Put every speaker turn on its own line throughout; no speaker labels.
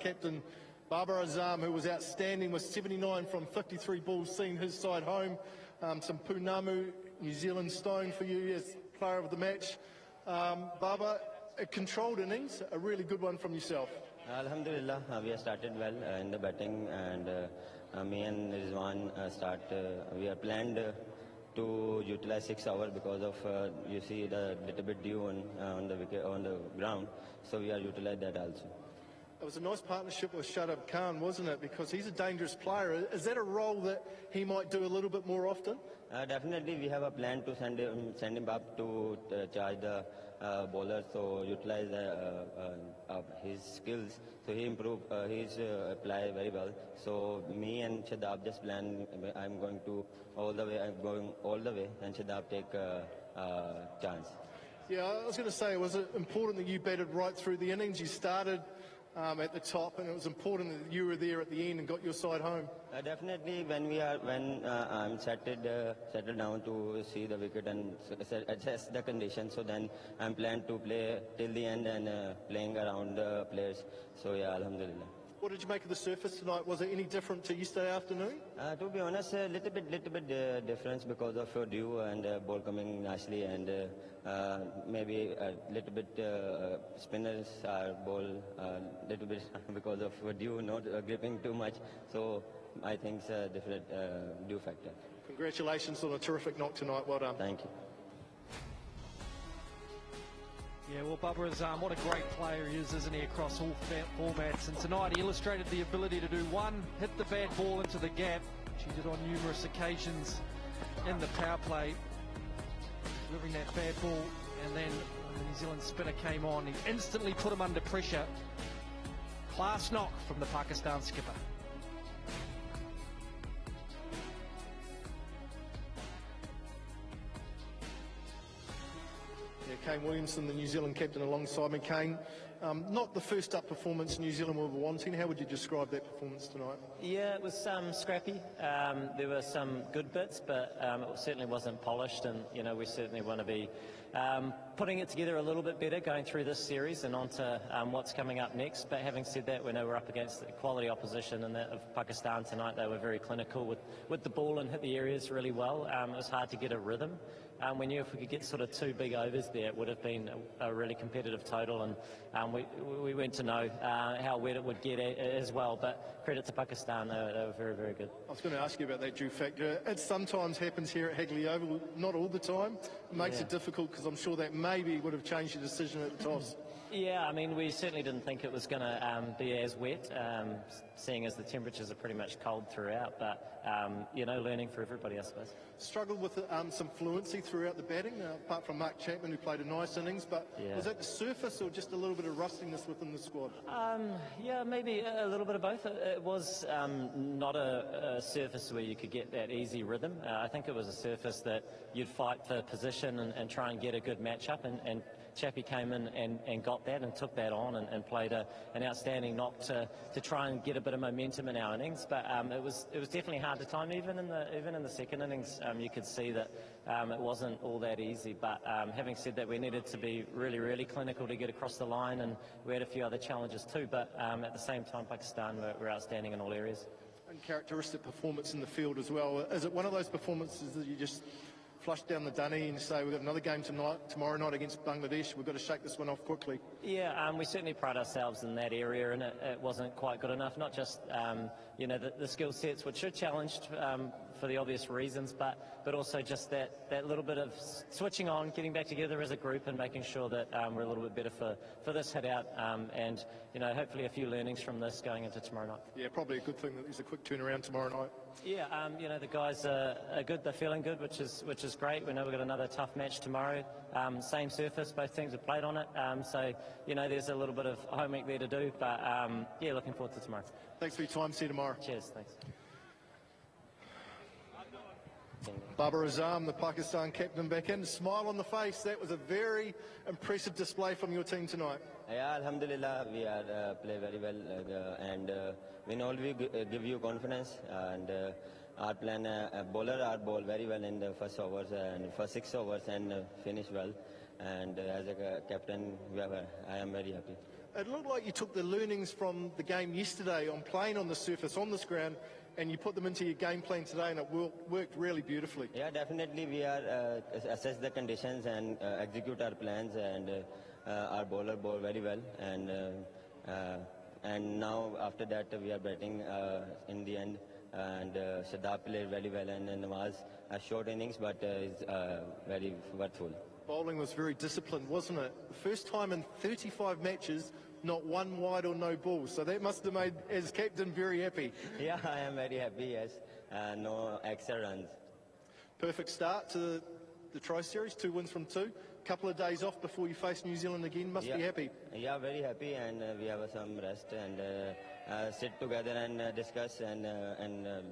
captain Babar Azam, who was outstanding with 79 from 53 balls, seeing his side home. Some Punamu, New Zealand stone for you as player of the match. Babar, a controlled innings, a really good one from yourself.
Alhamdulillah, we have started well in the batting, and me and Rizwan we are planned to utilize 6 hours because of you see the little bit dew on the wicket, on the ground, so we are utilize that also.
It was a nice partnership with Shadab Khan, wasn't it? Because he's a dangerous player. Is that a role that he might do a little bit more often?
Definitely, we have a plan to send him up to charge the bowler, so utilize his skills. So he improve his apply very well. So me and Shadab just plan. I'm going all the way, and Shadab take chance.
Yeah, I was going to say, was it important that you batted right through the innings? You started at the top, and it was important that you were there at the end and got your side home.
Definitely, when I'm settled down to see the wicket and assess the conditions, so then I'm planned to play till the end and playing around the players. So yeah, alhamdulillah.
What did you make of the surface tonight? Was it any different to yesterday afternoon?
To be honest, a little bit difference because of dew and ball coming nicely, and maybe a little bit spinners are ball little bit because of dew not gripping too much. So I think it's a different dew factor.
Congratulations on a terrific knock tonight. Well done.
Thank you.
Yeah, well, Babar Azam, what a great player he is, isn't he, across all formats. And tonight he illustrated the ability to do one, hit the bad ball into the gap, which he did on numerous occasions in the power play, delivering that bad ball, and then when the New Zealand spinner came on, he instantly put him under pressure. Class knock from the Pakistan skipper.
Kane Williamson, the New Zealand captain, alongside me. Kane, not the first up performance New Zealand were wanting. How would you describe that performance tonight?
Yeah, it was scrappy. There were some good bits, but it certainly wasn't polished, and we certainly want to be putting it together a little bit better going through this series and on to what's coming up next. But having said that, we know we're up against quality opposition, and that of Pakistan tonight. They were very clinical with the ball and hit the areas really well. It was hard to get a rhythm. We knew if we could get sort of 2 big overs there, it would have been a really competitive total, and we went to know how wet it would get as well. But credit to Pakistan, they were very, very good.
I was going to ask you about that dew factor. It sometimes happens here at Hagley Oval, not all the time. It makes it difficult, because I'm sure that maybe would have changed your decision at the toss.
Yeah, I mean, we certainly didn't think it was going to be as wet, seeing as the temperatures are pretty much cold throughout, but, learning for everybody, I suppose.
Struggled with some fluency throughout the batting, apart from Mark Chapman, who played a nice innings, but was that the surface or just a little bit of rustiness within the squad?
Yeah, maybe a little bit of both. It was not a surface where you could get that easy rhythm. I think it was a surface that you'd fight for position and try and get a good matchup, and Chappie came in and got that and took that on and played an outstanding knock to try and get a bit of momentum in our innings. But it was definitely hard to time. Even in the second innings, you could see that it wasn't all that easy. But having said that, we needed to be really, really clinical to get across the line, and we had a few other challenges too. But at the same time, Pakistan were outstanding in all areas.
And characteristic performance in the field as well. Is it one of those performances that you just flush down the dunny and say, we've got another game tomorrow night against Bangladesh, we've got to shake this one off quickly?
Yeah, we certainly pride ourselves in that area, and it wasn't quite good enough. Not just the skill sets, which are challenged for the obvious reasons, but also just that little bit of switching on, getting back together as a group, and making sure that we're a little bit better for this hit out, and hopefully a few learnings from this going into tomorrow night.
Yeah, probably a good thing that there's a quick turnaround tomorrow night.
Yeah, the guys are good. They're feeling good, which is great. We know we've got another tough match tomorrow. Same surface, both teams have played on it. So there's a little bit of homework there to do. But yeah, looking forward to tomorrow.
Thanks for your time. See you tomorrow.
Cheers. Thanks.
Babar Azam, the Pakistan captain, back in. Smile on the face. That was a very impressive display from your team tonight.
Yeah, alhamdulillah, we are play very well, and we know we give you confidence, and our plan bowler are bowl very well in the first overs and first 6 overs and finish well, and as a captain I am very happy.
It looked like you took the learnings from the game yesterday on playing on the surface, on this ground, and you put them into your game plan today, and it worked really beautifully.
Yeah, definitely we are assess the conditions and execute our plans, and our bowler bowl very well, and now after that we are batting in the end, and Shadab played very well, and Nawaz a short innings but is very worthful.
Bowling was very disciplined, wasn't it? The first time in 35 matches, not one wide or no balls. So that must have made, as captain, very happy.
Yeah, I am very happy, yes. No extra runs.
Perfect start to the Tri-Series, 2 wins from 2. Couple of days off before you face New Zealand again. Must be happy.
Yeah, very happy, and we have some rest and sit together and discuss, and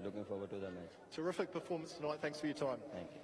looking forward to the match.
Terrific performance tonight. Thanks for your time.
Thank you.